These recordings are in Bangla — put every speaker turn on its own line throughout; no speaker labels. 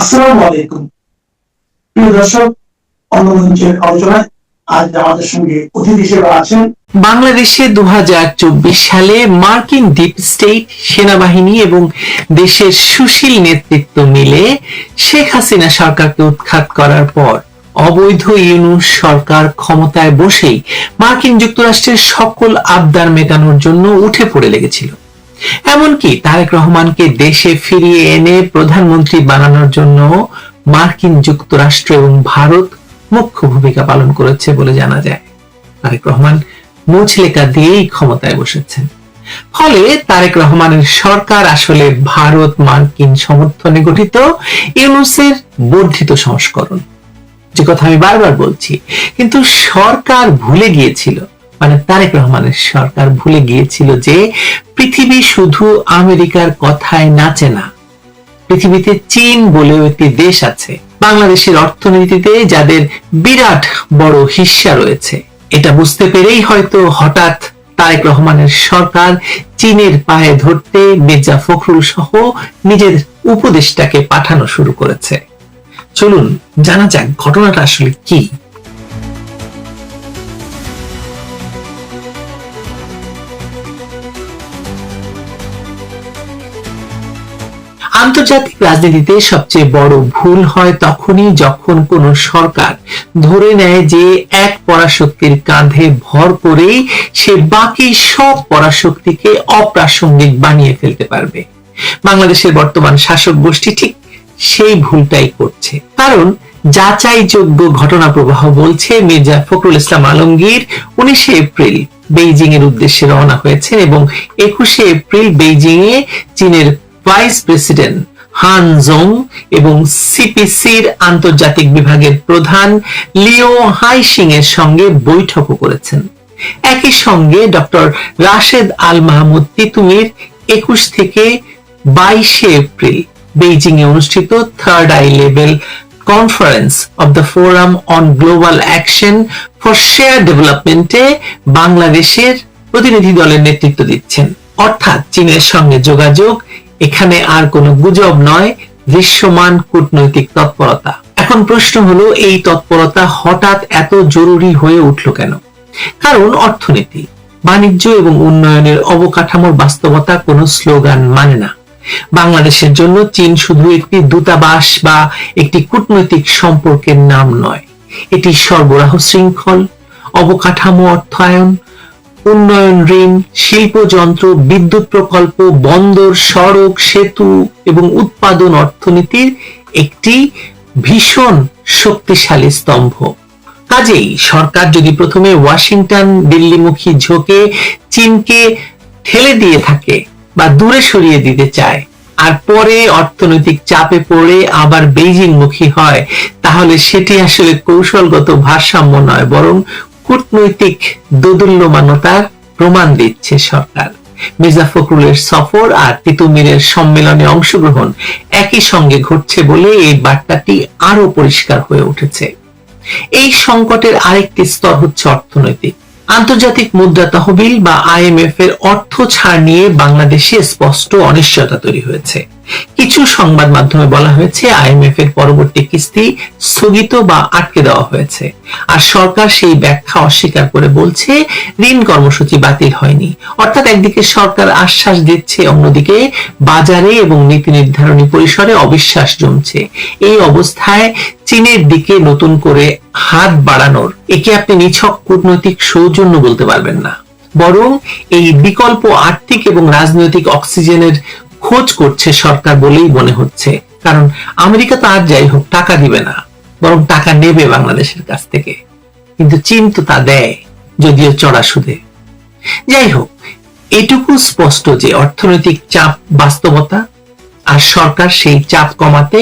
আসসালামু আলাইকুম প্রিয় দর্শক, অন্যমঞ্চের আলোচনায় আজ আমাদের সঙ্গে অতিথি হিসেবে আছেন
বাংলাদেশে 2024 সালে মার্কিন ডিপ স্টেট, সেনাবাহিনী এবং দেশের সুশীল নেতৃত্ব মিলে শেখ হাসিনা সরকারকে উৎখাত করার পর অবৈধ ইউনূস সরকার ক্ষমতায় বসেই মার্কিন যুক্তরাষ্ট্রের সকল আবদার মেটানোর জন্য উঠে পড়ে লেগেছিল। এমনকি তারেক রহমানকে দেশে ফিরিয়ে এনে প্রধানমন্ত্রী বানানোর জন্য মার্কিন যুক্তরাষ্ট্র এবং ভারত মুখ্য ভূমিকা পালন করেছে বলে জানা যায়। তারেক রহমান মুচলেকা দিয়েই ক্ষমতায় বসেছেন। ফলে তারেক রহমানের সরকার আসলে ভারত মার্কিন সমর্থনে গঠিত ইউনূসের বর্ধিত সংস্করণ, যে কথা আমি বারবার বলছি। কিন্তু সরকার ভুলে গিয়েছিল, মানে তারেক রহমানের সরকার ভুলে গিয়েছিল যে পৃথিবী শুধু আমেরিকার কথায় নাচে না। পৃথিবীতে চীন বলেও একটি দেশ আছে, বাংলাদেশের অর্থনীতিতে যাদের বিরাট বড় হিস্সা রয়েছে। এটা বুঝতে পেরেই হয়তো হঠাৎ তারেক রহমানের সরকার চীনের পায়ে ধরতে মির্জা ফখরুল সহ নিজের উপদেষ্টাকে পাঠানো শুরু করেছে। চলুন জানা যাক ঘটনাটা আসলে কি। আন্তর্জাতিক রাজনীতিতে সবচেয়ে বড় ভুল হয় তখনই যখন কোন সরকার ধরে নেয় যে এক পরাশক্তির কাঁধে ভর করেই সে বাকি সব পরাশক্তিকে অপ্রাসঙ্গিক বানিয়ে ফেলতে পারবে। বাংলাদেশের বর্তমান শাসক গোষ্ঠী ঠিক সেই ভুলটাই করছে। কারণ যাচাইযোগ্য ঘটনা প্রবাহ বলছে মির্জা ফখরুল ইসলাম আলমগীর 19 এপ্রিল বেইজিং এর উদ্দেশ্যে রওনা হয়েছেন এবং 21 এপ্রিল বেইজিং এ চীনের ভাইস প্রেসিডেন্ট হান জং এবং সিপিসির আন্তর্জাতিক বিভাগের প্রধান লিও হাইসিং এর সঙ্গে বৈঠকও করেছেন। একই সঙ্গে ডক্টর রাশেদ আল মাহমুদ তিতুমির 21 থেকে 22 এপ্রিল বেইজিং এ অনুষ্ঠিত third high level conference of the forum on global action for share ডেভেলপমেন্টে বাংলাদেশের প্রতিনিধি দলের নেতৃত্ব দিচ্ছেন। অর্থাৎ চীনের সঙ্গে যোগাযোগ এখানে আর কোনো গুজব নয়, দৃশ্যমান কূটনৈতিক তৎপরতা। এখন প্রশ্ন হলো, এই তৎপরতা হঠাৎ এত জরুরি হয়ে উঠল কেন? কারণ অর্থনীতি, বাণিজ্য এবং উন্নয়নের অবকাঠামোর বাস্তবতা কোনো স্লোগান মানে না। বাংলাদেশের জন্য চীন শুধু একটি দূতাবাস বা একটি কূটনৈতিক সম্পর্কের নাম নয়, এটি সরবরাহ শৃঙ্খল, অবকাঠামো অর্থায়ন, উন্নয়ন ঋণ, শিল্পযন্ত্র, বিদ্যুৎ প্রকল্প, বন্দর, সড়ক, সেতু এবং উৎপাদন অর্থনীতির একটি ভীষণ শক্তিশালী স্তম্ভ। কাজেই সরকার যদি প্রথমে ওয়াশিংটন দিল্লিমুখী ঝোঁকে চীনকে ঠেলে দিয়ে থাকে বা দূরে সরিয়ে দিতে চায়, আর পরে অর্থনৈতিক চাপে পড়ে আবার বেইজিং মুখী হয়, তাহলে সেটি আসলে কৌশলগত ভারসাম্য নয়, বরং কূটনৈতিক দোদুল্যমানতার প্রমাণ দিচ্ছে সরকার। মির্জা ফখরুলের সফর আর তিতুমিরের সম্মেলনে অংশগ্রহণ একই সঙ্গে ঘটছে বলে এই বার্তাটি আরো পরিষ্কার হয়ে উঠেছে। এই সংকটের আরেকটি স্তর হচ্ছে অর্থনৈতিক। আন্তর্জাতিক মুদ্রা তহবিল বা আইএমএফ এর অর্থ ছাড় নিয়ে বাংলাদেশে স্পষ্ট অনিশ্চয়তা তৈরি হয়েছে। কিছু সংবাদ মাধ্যমে বলা হয়েছে আইএমএফ এর পরবর্তী কিস্তি স্থগিত বা আটকে দেওয়া হয়েছে, আর সরকার সেই ব্যাখ্যা অস্বীকার করে বলছে ঋণ কর্মসূচি বাতিল হয়নি। অর্থাৎ একদিকে সরকার আশ্বাস দিচ্ছে, অন্যদিকে বাজারে এবং নীতি নির্ধারণী পরিসরে অবিশ্বাস জমছে। এই অবস্থায় চীনের দিকে নতুন করে হাত বাড়ানোর একে আপনি নিছক কূটনৈতিক সৌজন্য বলতে পারবেন না, বরং এই বিকল্প আর্থিক এবং রাজনৈতিক অক্সিজেনের খোঁজ করছে সরকার বলেই মনে হচ্ছে। কারণ আমেরিকা তো আর যাই হোক টাকা দিবে না, বরং টাকা নেবে বাংলাদেশের কাছ থেকে। কিন্তু চীন তো তা দেয়, যদিও চড়া সুদে। যাই হোক, এটুকু স্পষ্ট যে অর্থনৈতিক চাপ বাস্তবতা, আর সরকার সেই চাপ কমাতে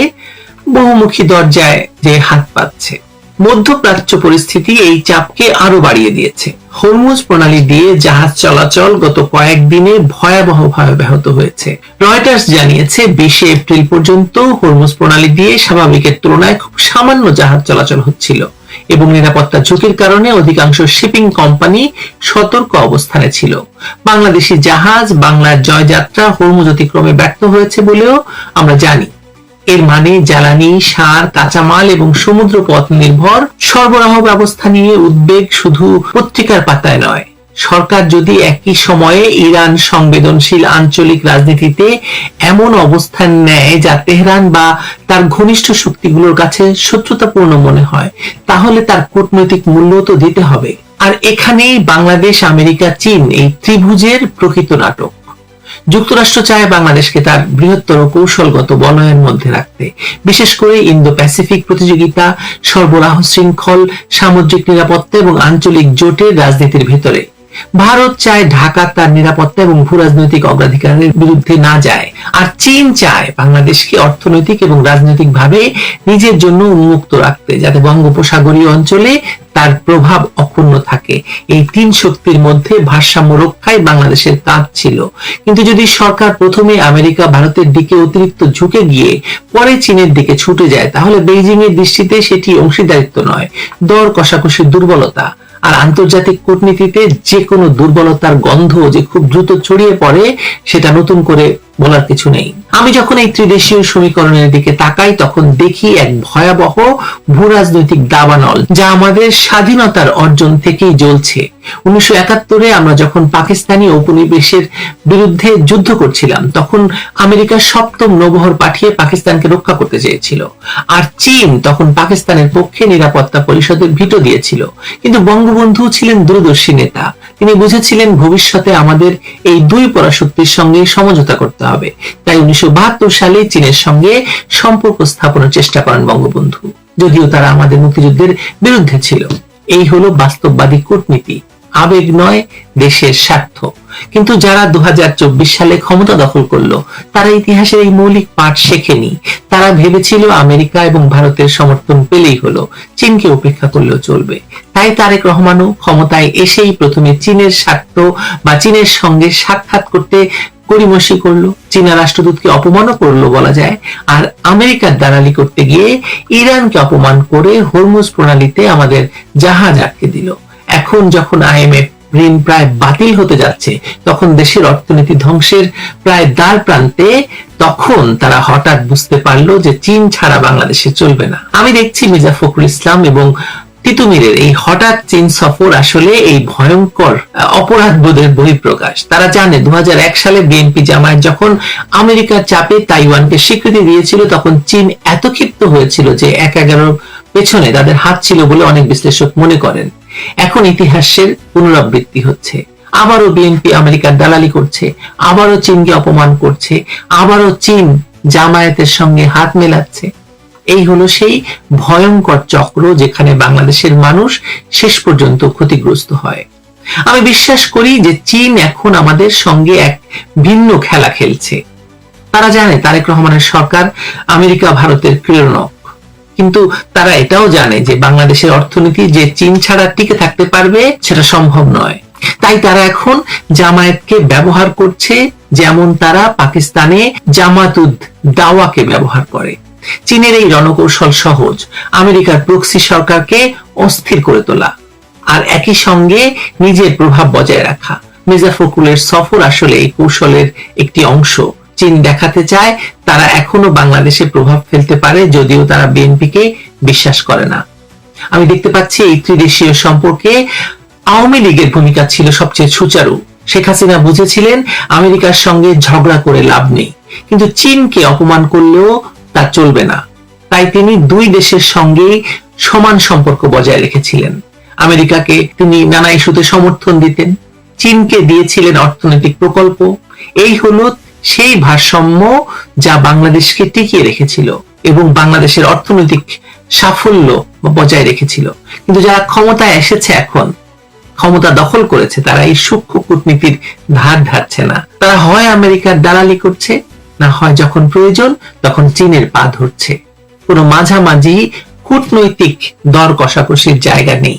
বহুমুখী দরজায় যে হাত পাচ্ছে। মধ্যপ্রাচ্য পরিস্থিতি এই চাপকে আরো বাড়িয়ে দিয়েছে। হরমুজ প্রণালী দিয়ে জাহাজ চলাচল গত কয়েকদিনে ভয়াবহভাবে ব্যাহত হয়েছে। রয়টার্স জানিয়েছে 20 এপ্রিল পর্যন্ত হরমুজ প্রণালী দিয়ে স্বাভাবিকের তুলনায় খুব সামান্য জাহাজ চলাচল হচ্ছিল এবং নিরাপত্তা ঝুঁকির কারণে অধিকাংশ শিপিং কোম্পানি সতর্ক অবস্থানে ছিল। বাংলাদেশি জাহাজ বাংলার জয়যাত্রা হরমুজ অতিক্রমে ব্যর্থ হয়েছে বলেও আমরা জানি। এর মানে জ্বালানি, সার, কাঁচামাল এবং সমুদ্র পথ নির্ভর সরবরাহ ব্যবস্থা নিয়ে উদ্বেগ শুধু পত্রিকার পাতায় নয়। সরকার যদি একই সময়ে ইরান সংবেদনশীল আঞ্চলিক রাজনীতিতে এমন অবস্থান নেয় যা তেহরান বা তার ঘনিষ্ঠ শক্তিগুলোর কাছে শত্রুতাপূর্ণ মনে হয়, তাহলে তার কূটনৈতিক মূল্য তো দিতে হবে। আর এখানেই বাংলাদেশ, আমেরিকা, চীন এই ত্রিভুজের প্রকৃত নাটক। যুক্তরাষ্ট্র চায় বাংলাদেশকে তার বৃহত্তর কৌশলগত বলয়ের মধ্যে রাখতে, বিশেষ করে ইন্দো প্যাসিফিক প্রতিযোগিতা, সরবরাহ শৃঙ্খল, সামুদ্রিক নিরাপত্তা এবং আঞ্চলিক জোটের রাজনীতির ভেতরে। ভারত চায় ঢাকা তার নিরাপত্তা এবং ভূরাজনৈতিক অগ্রাধিকারের বিরুদ্ধে না যায়, আর চীন চায় বাংলাদেশকে অর্থনৈতিক এবং রাজনৈতিকভাবে নিজের জন্য উন্মুক্ত রাখতে, যাতে বঙ্গোপসাগরীয় অঞ্চলে তার প্রভাব অক্ষুণ্ণ থাকে। এই তিন শক্তির মধ্যে ভারসাম্য রক্ষায় বাংলাদেশের কাজ ছিল। কিন্তু যদি সরকার প্রথমে আমেরিকা, ভারতের দিকে অতিরিক্ত ঝুঁকে গিয়ে পরে চীনের দিকে ছুটে যায়, তাহলে বেইজিং এর দৃষ্টিতে সেটি অংশীদারিত্ব নয়, দর কষাকষির দুর্বলতা। আর আন্তর্জাতিক কূটনীতিতে যে কোনো দুর্বলতার গন্ধ যে খুব দ্রুত ছড়িয়ে পড়ে, সেটা নতুন করে বলার কিছু নেই। আমি যখন এই ত্রিদেশীয় সমীকরণের দিকে তাকাই, তখন দেখি এক ভয়াবহ ভূরাজনৈতিক দাবানল, যা আমাদের স্বাধীনতার অর্জন থেকেই জ্বলছে। 1971-এ আমরা যখন পাকিস্তানি উপনিবেশের বিরুদ্ধে যুদ্ধ করছিলাম, তখন আমেরিকা সপ্তম নৌবহর পাঠিয়ে পাকিস্তানকে রক্ষা করতে চেয়েছিল, আর চীন তখন পাকিস্তানের পক্ষে নিরাপত্তা পরিষদের ভিটো দিয়েছিল। কিন্তু বঙ্গবন্ধু ছিলেন দূরদর্শী নেতা। তিনি বুঝেছিলেন ভবিষ্যতে আমাদের এই দুই পরাশক্তির সঙ্গে সমঝোতা করতে হবে। তাই 1972 সালে চীনের সঙ্গে সম্পর্ক স্থাপনের চেষ্টা করেন বঙ্গবন্ধু, যদিও তারা আমাদের মুক্তিযুদ্ধের বিরুদ্ধে ছিল। এই হলো বাস্তববাদী কূটনীতি, আবেগ নয়, দেশের স্বার্থ। কিন্তু যারা 2024 সালে ক্ষমতা দখল করলো, তারা ইতিহাসের এই মৌলিক পাঠ শেখেনি। তারা ভেবেছিল আমেরিকা এবং ভারতের সমর্থন পেলেই হলো, চীনকে উপেক্ষা করলেও চলবে। তাই তারেক রহমানও ক্ষমতায় এসেই প্রথমে চীনের স্বার্থ বা চীনের সঙ্গে সাক্ষাৎ করতে গড়িমসি করলো, চীনা রাষ্ট্রদূতকে অপমানও করলো বলা যায়, আর আমেরিকার দালালি করতে গিয়ে ইরানকে অপমান করে হরমুজ প্রণালীতে আমাদের জাহাজ আটকে দিল। এখন যখন IMF ঋণ প্রায় বাতিল হতে যাচ্ছে, তখন দেশের অর্থনীতি ধ্বংসের প্রায় দ্বার প্রান্তে, তখন তারা হঠাৎ বুঝতে পারলো যে চীন ছাড়া বাংলাদেশে চলবে না। আমি দেখছি মির্জা ফখরুল ইসলাম এবং তিতুমিরের এই হঠাৎ চীন সফর আসলে এই ভয়ঙ্কর অপরাধ বোধের বহিঃপ্রকাশ। তারা জানে 2001 সালে বিএনপি জামায়াত যখন আমেরিকার চাপে তাইওয়ানকে স্বীকৃতি দিয়েছিল, তখন চীন এত ক্ষিপ্ত হয়েছিল যে 1/11 পেছনে তাদের হাত ছিল বলে অনেক বিশ্লেষক মনে করেন। এখন ইতিহাসের পুনরাবৃত্তি হচ্ছে। আবারও বিএনপি আমেরিকার দালালি করছে, আবারও চীনকে অপমান করছে, আবারও চীন জামায়াতের সঙ্গে হাত মেলাচ্ছে। এই হলো সেই ভয়ঙ্কর চক্র যেখানে বাংলাদেশের মানুষ শেষ পর্যন্ত ক্ষতিগ্রস্ত হয়। আমি বিশ্বাস করি যে চীন এখন আমাদের সঙ্গে এক ভিন্ন খেলা খেলছে। তারা জানে তারেক রহমানের সরকার আমেরিকা ভারতের প্রেরণক, কিন্তু তারা এটাও জানে যে বাংলাদেশের অর্থনীতি যে চীন ছাড়া টিকে থাকতে পারবে সেটা সম্ভব নয়। তাই তারা এখন জামায়াতকে ব্যবহার করছে, যেমন তারা পাকিস্তানে জামাতুদ দাওয়াকে ব্যবহার করে। চীনের এই রণকৌশল সহজ, আমেরিকার প্রক্সি সরকারকে অস্থির করে তোলা আর একই সঙ্গে নিজের প্রভাব বজায় রাখা। মির্জা ফখরুলের সফর আসলে এই কৌশলের একটি অংশ। চীন দেখাতে চায় তারা এখনো বাংলাদেশে প্রভাব ফেলতে পারে, যদিও তারা বিএনপিকে বিশ্বাস করে না। আমি দেখতে পাচ্ছি এই ত্রিদেশীয় সম্পর্কে আওয়ামী লীগের ভূমিকা ছিল সবচেয়ে সুচারু। শেখ হাসিনা বুঝেছিলেন আমেরিকার সঙ্গে ঝগড়া করে লাভ নেই, কিন্তু চীনকে অপমান করলেও তা চলবে না। তাই তিনি দুই দেশের সঙ্গে সমান সম্পর্ক বজায় রেখেছিলেন। আমেরিকাকে তিনি নানা ইস্যুতে সমর্থন দিতেন, চীনকে দিয়েছিলেন অর্থনৈতিক প্রকল্প। এই হলো সেই ভারসাম্য যা বাংলাদেশকে টিকিয়ে রেখেছিল এবং বাংলাদেশের অর্থনৈতিক সাফল্য বজায় রেখেছিল। কিন্তু যারা ক্ষমতায় এসেছে, এখন ক্ষমতা দখল করেছে, তারা এই সূক্ষ্ম কূটনীতির ধার ধারছে না। তারা হয় আমেরিকার দালালি করছে, না হয় যখন প্রয়োজন তখন চীনের পা ধরছে। কোনো মাঝামাঝি কূটনৈতিক দর কষাকষির জায়গা নেই।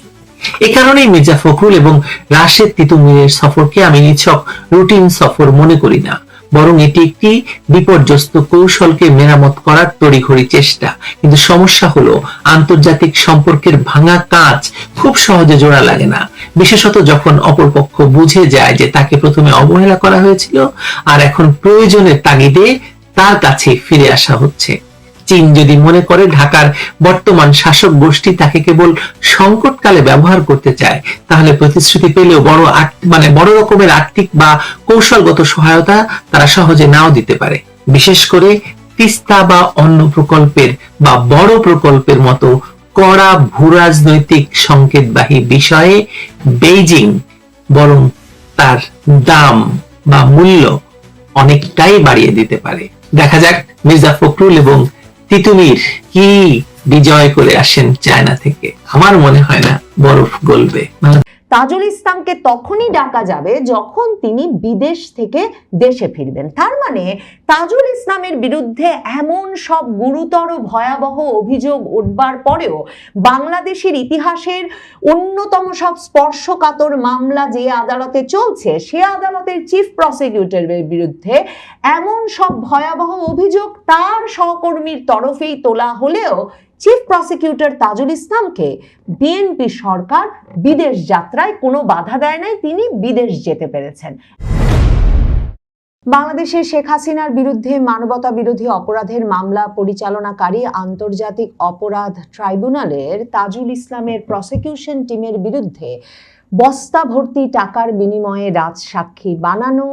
এ কারণেই মির্জা ফখরুল এবং রাশেদ তিতুমিরের সফরকে আমি নিছক রুটিন সফর মনে করি না, বরং এটি একটি বিপর্যস্ত কৌশলকে মেরামত করার তড়িঘড়ি চেষ্টা। কিন্তু সমস্যা হলো আন্তর্জাতিক সম্পর্কের ভাঙা কাঁচ খুব সহজে জোড়া লাগে না, বিশেষত যখন অপরপক্ষ বুঝে যায় যে তাকে প্রথমে অবহেলা করা হয়েছিল আর এখন প্রয়োজনের তাগিদে তার কাছে ফিরে আসা হচ্ছে। চীন যদি মনে করে ঢাকার বর্তমান শাসক গোষ্ঠী তাকে কেবল সংকটকালে ব্যবহার করতে চায়, তাহলে প্রতিশ্রুতি পেলেও বড় রকমের আর্থিক বা কৌশলগত সহায়তা তারা সহজে নাও দিতে পারে। বিশেষ করে তিস্তা বা অন্য প্রকল্পের বা বড় প্রকল্পের মতো কড়া ভূরাজনৈতিক সংকেতবাহী বিষয়ে বেইজিং বরং তার দাম বা মূল্য অনেকটাই বাড়িয়ে দিতে পারে। দেখা যাক মির্জা ফখরুল এবং তিতুমির কি বিজয় করে আসেন চায়না থেকে। আমার মনে হয় না বরফ গলবে।
তাজুল ইসলামকে তখনই ডাকা যাবে যখন তিনি বিদেশ থেকে দেশে ফিরবেন। তার মানে তাজুল ইসলামের বিরুদ্ধে এমন সব গুরুতর ভয়াবহ অভিযোগ উঠবার পরেও বাংলাদেশের ইতিহাসের অন্যতম সব স্পর্শকাতর মামলা যে আদালতে চলছে, সে আদালতের চিফ প্রসিকিউটরের বিরুদ্ধে এমন সব ভয়াবহ অভিযোগ তার সহকর্মীর তরফেই তোলা হলেও চিফ প্রসিকিউটর তাজুল ইসলামকে বিএনপি সরকার বিদেশ যাত্রায় কোনো বাধা দেয় নাই, তিনি বিদেশ যেতে পেরেছেন। বাংলাদেশে শেখ হাসিনার বিরুদ্ধে মানবতা বিরোধী অপরাধের মামলা পরিচালনাকারী আন্তর্জাতিক অপরাধ ট্রাইব্যুনালের তাজুল ইসলামের প্রসিকিউশন টিমের বিরুদ্ধে বস্তা ভর্তি টাকার বিনিময়ে রাজসাক্ষী বানানো,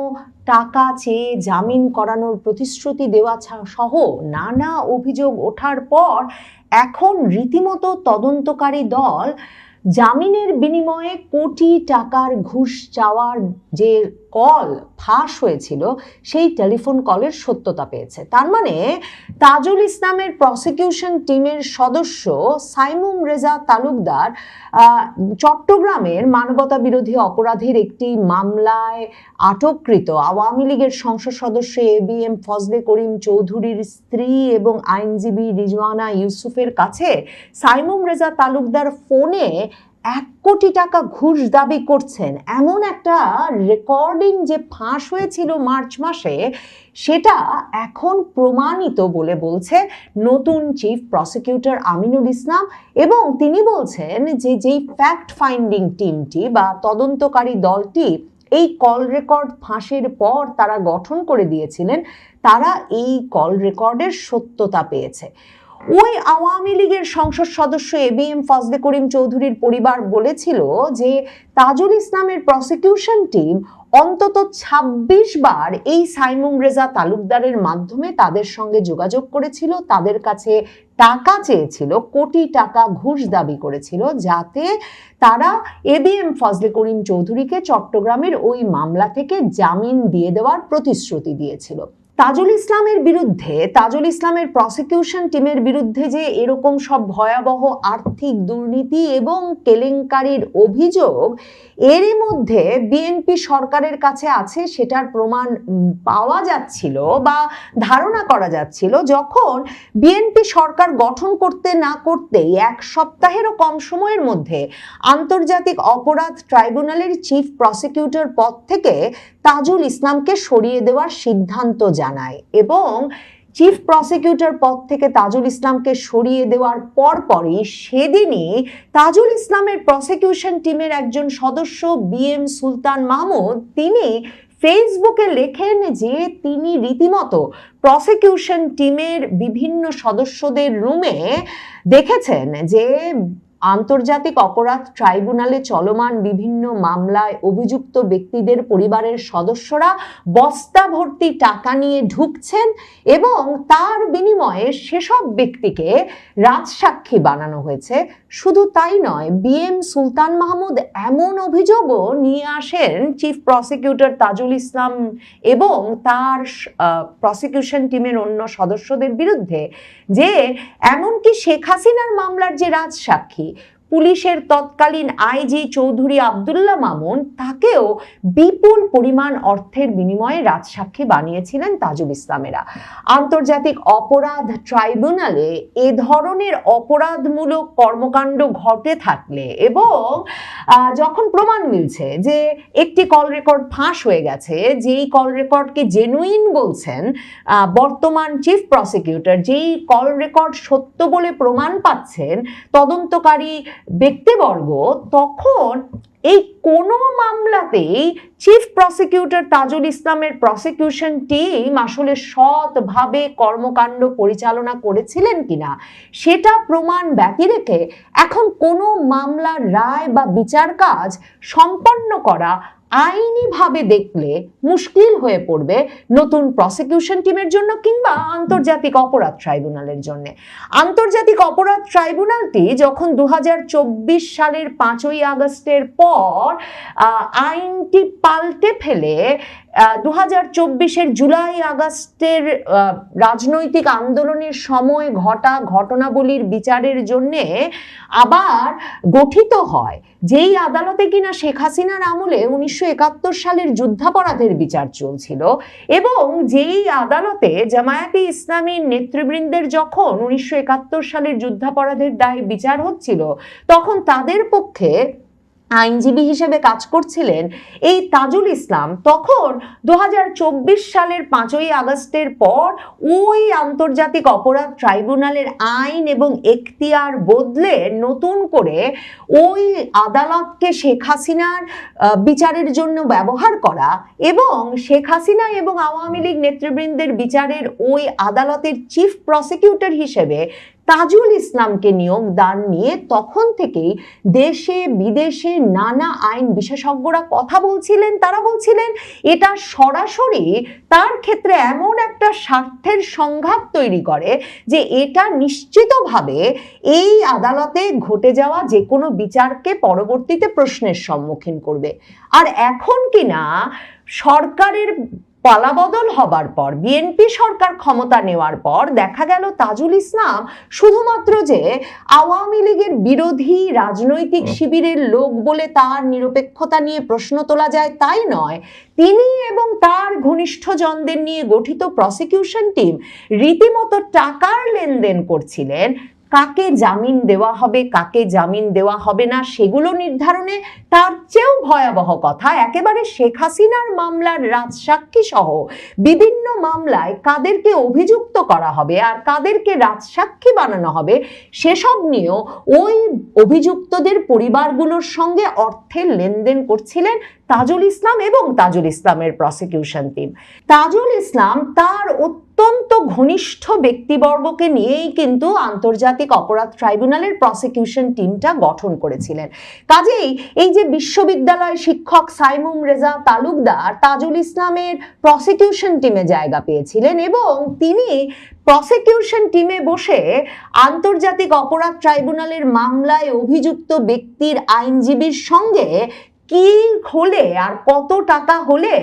টাকা চেয়ে জামিন করানোর প্রতিশ্রুতি দেওয়া সহ নানা অভিযোগ ওঠার পর এখন রীতিমতো তদন্তকারী দল জামিনের বিনিময়ে কোটি টাকার ঘুষ চাওয়ার যে কল ফাঁস হয়েছিল সেই টেলিফোন কলের সত্যতা পেয়েছে। তার মানে তাজুল ইসলামের প্রসিকিউশন টিমের সদস্য সাইমুম রেজা তালুকদার চট্টগ্রামের মানবতা বিরোধী অপরাধের একটি মামলায় আটককৃত আওয়ামী লীগের সংসদ সদস্য ABM ফজলে করিম চৌধুরীর স্ত্রী এবং আইনজীবী রিজওয়ানা ইউসুফের কাছে সাইমুম রেজা তালুকদার ফোনে 1 কোটি টাকা ঘুষ দাবি করছেন এমন একটা রেকর্ডিং যে ফাঁস হয়েছিল মার্চ মাসে, সেটা এখন প্রমাণিত বলে বলছে নতুন চিফ প্রসিকিউটর আমিনুল ইসলাম। এবং তিনি বলছেন যে যেই ফ্যাক্ট ফাইন্ডিং টিমটি বা তদন্তকারী দলটি এই কল রেকর্ড ফাঁসের পর তারা গঠন করে দিয়েছিলেন, তারা এই কল রেকর্ডের সত্যতা পেয়েছে। ওই আওয়ামী লীগের সংসদ সদস্য ABM ফজলে করিম চৌধুরীর পরিবার বলেছিল যে তাজুল ইসলামের প্রসিকিউশন টিম অন্তত 26 বার এই সাইমুম রেজা তালুকদারের মাধ্যমে তাদের সঙ্গে যোগাযোগ করেছিল, তাদের কাছে টাকা চেয়েছিল, কোটি টাকা ঘুষ দাবি করেছিল, যাতে তারা ABM ফজলে করিম চৌধুরীকে চট্টগ্রামের ওই মামলা থেকে জামিন দিয়ে দেওয়ার প্রতিশ্রুতি দিয়েছিল। তাজুল ইসলামের বিরুদ্ধে, তাজুল ইসলামের প্রসিকিউশন টিমের বিরুদ্ধে যে এরকম সব ভয়াবহ আর্থিক দুর্নীতি এবং কেলেঙ্কারির অভিযোগ এরই মধ্যে বিএনপি সরকারের কাছে আছে, সেটার প্রমাণ পাওয়া যাচ্ছিল বা ধারণা করা যাচ্ছিল যখন বিএনপি সরকার গঠন করতে না করতেই 1 সপ্তাহেরও কম সময়ের মধ্যে আন্তর্জাতিক অপরাধ ট্রাইব্যুনালের চিফ প্রসিকিউটর পদ থেকে তাজুল ইসলামকে সরিয়ে দেওয়ার সিদ্ধান্ত জানায়। এবং চিফ প্রসিকিউটর পদ থেকে তাজুল ইসলামকে সরিয়ে দেওয়ার পরপরই সেদিনই তাজুল ইসলামের প্রসিকিউশন টিমের একজন সদস্য BM সুলতান মাহমুদ তিনি ফেসবুকে লেখেন যে তিনি রীতিমতো প্রসিকিউশন টিমের বিভিন্ন সদস্যদের রুমে দেখেছেন যে আন্তর্জাতিক অপরাধ ট্রাইব্যুনালে চলমান বিভিন্ন মামলায় অভিযুক্ত ব্যক্তিদের পরিবারের সদস্যরা বস্তা ভর্তি টাকা নিয়ে ঢুকছেন এবং তার বিনিময়ে সেসব ব্যক্তিকে রাজসাক্ষী বানানো হয়েছে। শুধু তাই নয়, BM সুলতান মাহমুদ এমন অভিযোগও নিয়ে আসেন চিফ প্রসিকিউটর তাজুল ইসলাম এবং তার প্রসিকিউশন টিমের অন্য সদস্যদের বিরুদ্ধে যে এমনকি শেখ হাসিনার মামলার যে রাজসাক্ষী পুলিশের তৎকালীন আইজি চৌধুরী আব্দুল্লাহ মামুন, তাকেও বিপুল পরিমাণ অর্থের বিনিময়ে রাজসাক্ষী বানিয়েছিলেন তাজুল ইসলামেরা। আন্তর্জাতিক অপরাধ ট্রাইব্যুনালে এ ধরনের অপরাধমূলক কর্মকাণ্ড ঘটে থাকলে এবং যখন প্রমাণ মিলছে যে একটি কল রেকর্ড ফাঁস হয়ে গেছে, যেই কল রেকর্ডকে জেনুইন বলছেন বর্তমান চিফ প্রসিকিউটর, যেই কল রেকর্ড সত্য বলে প্রমাণ পাচ্ছেন তদন্তকারী ব্যক্তিবর্গ, তখন এই কোনো মামলাতেই চিফ প্রসিকিউটর তাজুল ইসলামের প্রসিকিউশন টিম আসলে সৎভাবে কর্মকাণ্ড পরিচালনা করেছিলেন কিনা সেটা প্রমাণ ব্যতি রেখে এখন কোনো মামলার রায় বা বিচার কাজ সম্পন্ন করা আইনিভাবে দেখলে মুশকিল হয়ে পড়বে নতুন প্রসিকিউশন টিমের জন্য কিংবা আন্তর্জাতিক অপরাধ ট্রাইব্যুনালের জন্য। আন্তর্জাতিক অপরাধ ট্রাইব্যুনালটি যখন 2024 সালের 5ই আগস্টের পর আইনটি পাল্টে ফেলে 2024-এর জুলাই আগস্টের রাজনৈতিক আন্দোলনের সময় ঘটা ঘটনাবলীর বিচারের জন্য আবার গঠিত হয়, যেই আদালতে কিনা শেখ হাসিনার আমলে 1971 সালের যুদ্ধাপরাধের বিচার চলছিল এবং যেই আদালতে জামায়াতে ইসলামীর নেতৃবৃন্দের যখন 1971 সালের যুদ্ধাপরাধের দায়ে বিচার হচ্ছিল তখন তাদের পক্ষে আইনজীবী হিসেবে কাজ করছিলেন এই তাজুল ইসলাম। তখন 2024 সালের 5ই আগস্টের পর ওই আন্তর্জাতিক অপরাধ ট্রাইব্যুনালের আইন এবং এখতিয়ার বদলে নতুন করে ওই আদালতকে শেখ হাসিনার বিচারের জন্য ব্যবহার করা এবং শেখ হাসিনা এবং আওয়ামী লীগ নেতৃবৃন্দের বিচারের ওই আদালতের চিফ প্রসিকিউটর হিসেবে তাজুল ইসলামকে নিয়োগ দান নিয়ে তখন থেকেই দেশে বিদেশে নানা আইন বিশেষজ্ঞরা কথা বলছিলেন। তারা বলছিলেন এটা সরাসরি তার ক্ষেত্রে এমন একটা স্বার্থের সংঘাত তৈরি করে যে এটা নিশ্চিতভাবে এই আদালতে ঘটে যাওয়া যে কোনো বিচারকে পরবর্তীতে প্রশ্নের সম্মুখীন করবে। আর এখন কিনা সরকারের পালাবদল হবার পর, বিএনপি সরকার ক্ষমতা নেওয়ার পর দেখা গেল তাজুল ইসলাম শুধুমাত্র যে আওয়ামী লীগের বিরোধী রাজনৈতিক শিবিরের লোক বলে তার নিরপেক্ষতা নিয়ে প্রশ্ন তোলা যায় তাই নয়, তিনি এবং তার ঘনিষ্ঠজনদের নিয়ে গঠিত প্রসিকিউশন টিম রীতিমতো টাকার লেনদেন করছিলেন। কাকে জামিন দেওয়া হবে কাকে জামিন দেওয়া হবে না সেগুলো নির্ধারণে তার চেয়েও ভয়াবহ কথা একেবারে শেখ হাসিনার মামলার রাজসাক্ষী সহ বিভিন্ন মামলায় কাদেরকে অভিযুক্ত করা হবে আর কাদেরকে রাজসাক্ষী বানানো হবে সেসব নিয়েও ওই অভিযুক্তদের পরিবারগুলোর সঙ্গে অর্থের লেনদেন করছিলেন তাজুল ইসলাম এবং তাজুল ইসলামের প্রসিকিউশন টিম। তাজুল ইসলাম তার অত্যন্ত ঘনিষ্ঠ ব্যক্তিবর্গকে নিয়েই কিন্তু আন্তর্জাতিক অপরাধ ট্রাইব্যুনালের প্রসিকিউশন টিমটা গঠন করেছিলেন। কাজেই এই যে বিশ্ববিদ্যালয় শিক্ষক সাইমুম রেজা তালুকদার তাজুল ইসলামের প্রসিকিউশন টিমে জায়গা পেয়েছিলেন এবং তিনি প্রসিকিউশন টিমে বসে আন্তর্জাতিক অপরাধ ট্রাইব্যুনালের মামলায় অভিযুক্ত ব্যক্তির আইনজীবীর সঙ্গে কি হলে আর কত টাকা হলে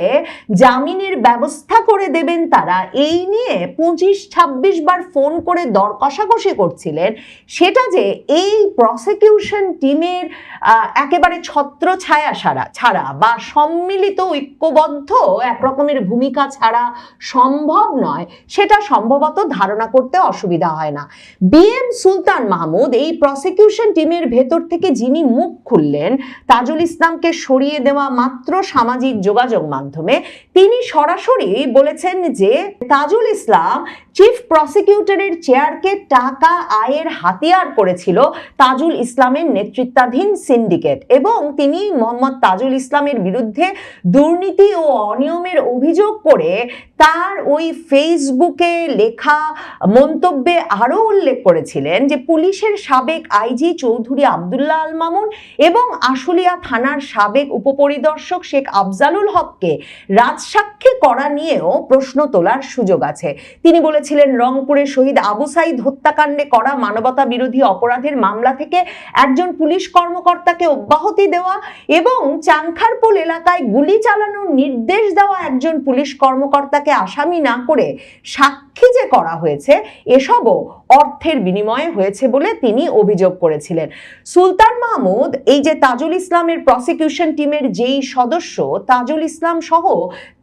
জামিনের ব্যবস্থা করে দেবেন তারা এই নিয়ে 25-26 বার ফোন করে দর কষাকষি করছিলেন। সেটা যে এই প্রসিকিউশন টিমের একেবারে ছত্র ছায়া ছাড়া বা সম্মিলিত ঐক্যবদ্ধ একরকমের ভূমিকা ছাড়া সম্ভব নয় সেটা সম্ভবত ধারণা করতে অসুবিধা হয় না। বিএম সুলতান মাহমুদ এই প্রসিকিউশন টিমের ভেতর থেকে যিনি মুখ খুললেন তাজুল ইসলামকে সরিয়ে দেওয়া মাত্র সামাজিক যোগাযোগ মাধ্যমে, তিনি সরাসরি বলেছেন যে তাজুল ইসলাম চিফ প্রসিকিউটরের চেয়ারকে টাকা আয়ের হাতিয়ার করেছিল তাজুল ইসলামের নেতৃত্বাধীন সিন্ডিকেট এবং তিনি মোহাম্মদ তাজুল ইসলামের বিরুদ্ধে দুর্নীতি ও অনিয়মের অভিযোগ করে তার ওই ফেসবুকে লেখা মন্তব্যে আরো উল্লেখ করেছিলেন যে পুলিশের সাবেক আইজি চৌধুরী আব্দুল্লাহ আল মামুন এবং আশুলিয়া থানার সাবেক উপপরিদর্শক শেখ আফজালুল হককে রাজসাক্ষী করা নিয়েও প্রশ্ন তোলার সুযোগ আছে। তিনি বলেছিলেন রংপুরে শহীদ আবু সাইদ হত্যাকাণ্ডে করা মানবতা বিরোধী অপরাধের মামলা থেকে একজন পুলিশ কর্মকর্তাকে অব্যাহতি দেওয়া এবং চাংখারপুল এলাকায় গুলি চালানোর নির্দেশ দেওয়া একজন পুলিশ কর্মকর্তাকে আসামি না করে সাক্ষী যে করা হয়েছে এসবও অর্থের বিনিময়ে হয়েছে বলে তিনি অভিযোগ করেছিলেন। সুলতান মাহমুদ এই যে তাজুল ইসলামের প্রসিকিউশন টিমের যেই সদস্য তাজুল ইসলাম সহ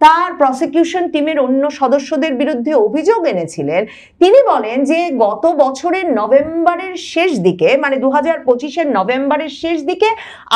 তার প্রসিকিউশন টিমের অন্য সদস্যদের বিরুদ্ধে অভিযোগ এনেছিলেন, তিনি বলেন যে গত বছরের নভেম্বরের শেষ দিকে মানে 2025-এর নভেম্বরের শেষ দিকে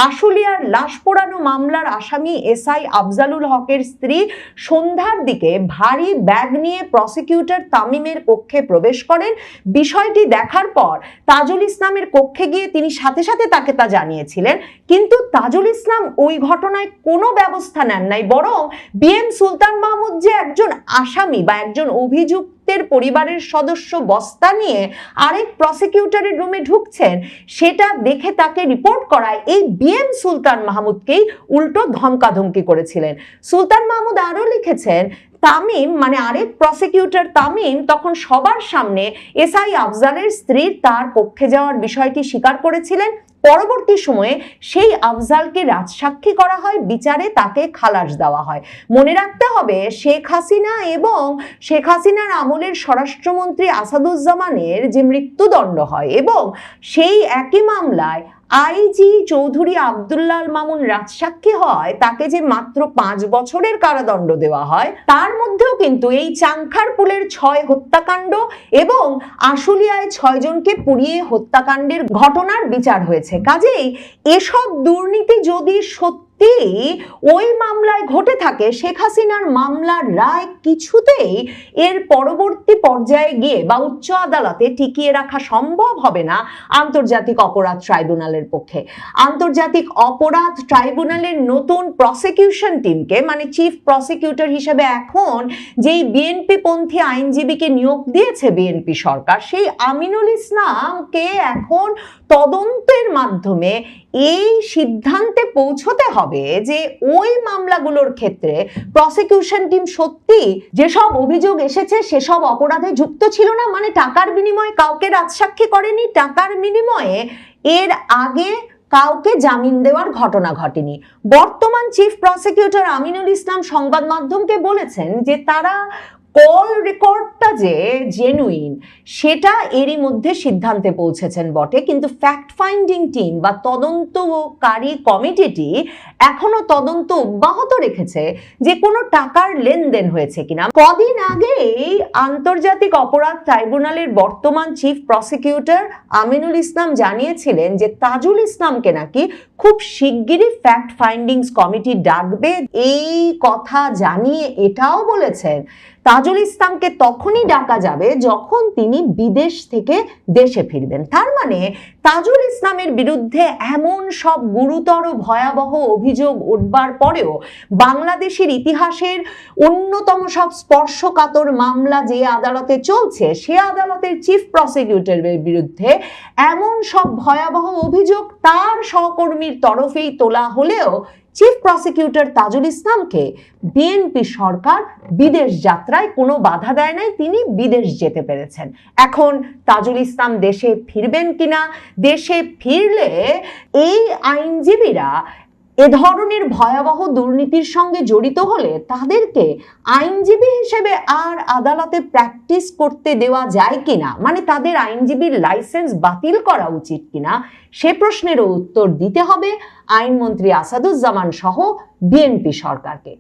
আশুলিয়ার লাশ পোড়ানো মামলার আসামি এসআই আফজালুল হকের স্ত্রী সন্ধ্যার দিকে ভারী ব্যাগ নিয়ে প্রসিকিউটর তামিমের কক্ষে প্রবেশ করেন। বিষয়টি দেখার পর তাজুল ইসলামের কক্ষে গিয়ে তিনি সাথে সাথে তাকে তা জানিয়েছিলেন, কিন্তু তাজুল ইসলাম ওই ঘটনায় কোনো ব্যবস্থা নেন নাই, বরং বিএম সুলতান মাহমুদ যে একজন আসামি বা একজন অভিযুক্তের পরিবারের সদস্য বস্তা নিয়ে আরেক প্রসিকিউটরের রুমে ঢুকছেন সেটা দেখে তাকে রিপোর্ট করায় এই বিএম সুলতান মাহমুদকেই উল্টো ধমকাধমকি করেছিলেন। সুলতান মাহমুদ আরো লিখেছেন, তামিম মানে আরেক প্রসিকিউটর তামিম তখন সবার সামনে এসআই আফজালের স্ত্রীর তার কক্ষে যাওয়ার বিষয়টি স্বীকার করেছিলেন। পরবর্তী সময়ে সেই আফজালকে রাজসাক্ষী করা হয়, বিচারে তাকে খালাস দেওয়া হয়। মনে রাখতে হবে, শেখ হাসিনা এবং শেখ হাসিনার আমলের স্বরাষ্ট্রমন্ত্রী আসাদুজ্জামানের যে মৃত্যুদণ্ড হয় এবং সেই একই মামলায় আইজি চৌধুরী আব্দুল্লাহ আল মামুন রাজসাক্ষী হয়, তাকে যে মাত্র 5 বছরের কারাদণ্ড দেওয়া হয়, তার মধ্যেও কিন্তু এই চাংখারপুলের 6 হত্যাকাণ্ড এবং আশুলিয়ায় 6 জনকে পুড়িয়ে হত্যাকাণ্ডের ঘটনার বিচার হয়েছে। কাজেই এসব দুর্নীতি যদি সত্যি ওই মামলায় ঘটে থাকে, শেখ হাসিনার মামলার রায় কিছুতেই এর পরবর্তী পর্যায়ে গিয়ে বা উচ্চ আদালতে টিকিয়ে রাখা সম্ভব হবে না আন্তর্জাতিক অপরাধ ট্রাইব্যুনালের পক্ষে। আন্তর্জাতিক অপরাধ ট্রাইব্যুনালের নতুন প্রসিকিউশন টিমকে, মানে চিফ প্রসিকিউটর হিসেবে এখন যেই বিএনপি পন্থী আইনজীবীকে নিয়োগ দিয়েছে বিএনপি সরকার, সেই আমিনুল ইসলামকে এখন তদন্তের মাধ্যমে এই সিদ্ধান্তে পৌঁছতে হবে যে ওই মামলাগুলোর ক্ষেত্রে প্রসিকিউশন টিম সত্যি যেসব অভিযোগ এসেছে সেসব অপরাধে যুক্ত ছিল না, মানে টাকার বিনিময়ে কাউকে রাজসাক্ষী করেনি, টাকার বিনিময়ে এর আগে কাউকে জামিন দেওয়ার ঘটনা ঘটেনি। বর্তমান চিফ প্রসিকিউটর আমিনুল ইসলাম সংবাদ মাধ্যমকে বলেছেন যে তারা কল রেকর্ডটা যে জেনুইন সেটা এরই মধ্যে সিদ্ধান্তে পৌঁছেছেন বটে, কিন্তু ফ্যাক্ট ফাইন্ডিং টিম বা তদন্তকারী কমিটিটি এখনো তদন্ত অব্যাহত রেখেছে যে কোনো টাকার লেনদেন হয়েছে কিনা। কদিন আগেই আন্তর্জাতিক অপরাধ ট্রাইব্যুনালের বর্তমান চিফ প্রসিকিউটর আমিনুল ইসলাম জানিয়েছিলেন যে তাজুল ইসলামকে নাকি খুব শিগগিরই ফ্যাক্ট ফাইন্ডিংস কমিটি ডাকবে। এই কথা জানিয়ে এটাও বলেছেন তাজুল ইসলামকে তখনই ডাকা যাবে যখন তিনি বিদেশ থেকে দেশে ফিরবেন। তার মানে তাজুল ইসলামের বিরুদ্ধে এমন সব গুরুতর ভয়াবহ অভিযোগ উঠবার পরেও বাংলাদেশের ইতিহাসের অন্যতম সব স্পর্শকাতর মামলা যে আদালতে চলছে, সে আদালতের চিফ প্রসিকিউটরের বিরুদ্ধে এমন সব ভয়াবহ অভিযোগ তার সহকর্মীর তরফেই তোলা হলেও চিফ প্রসিকিউটর তাজুল ইসলামকে বিএনপি সরকার বিদেশ যাত্রায় কোনো বাধা দেয় নাই, তিনি বিদেশ যেতে পেরেছেন। এখন তাজুল ইসলাম দেশে ফিরবেন কিনা, দেশে ফিরলে এই আইনজীবীরা এ ধরনের ভয়াবহ দুর্নীতির সঙ্গে জড়িত হলে তাদেরকে আইনজীবী হিসেবে আর আদালতে প্র্যাকটিস করতে দেওয়া যায় কিনা, মানে তাদের আইনজীবীর লাইসেন্স বাতিল করা উচিত কিনা, সে প্রশ্নেরও উত্তর দিতে হবে আইনমন্ত্রী আসাদুজ্জামান সহ বিএনপি সরকারকে।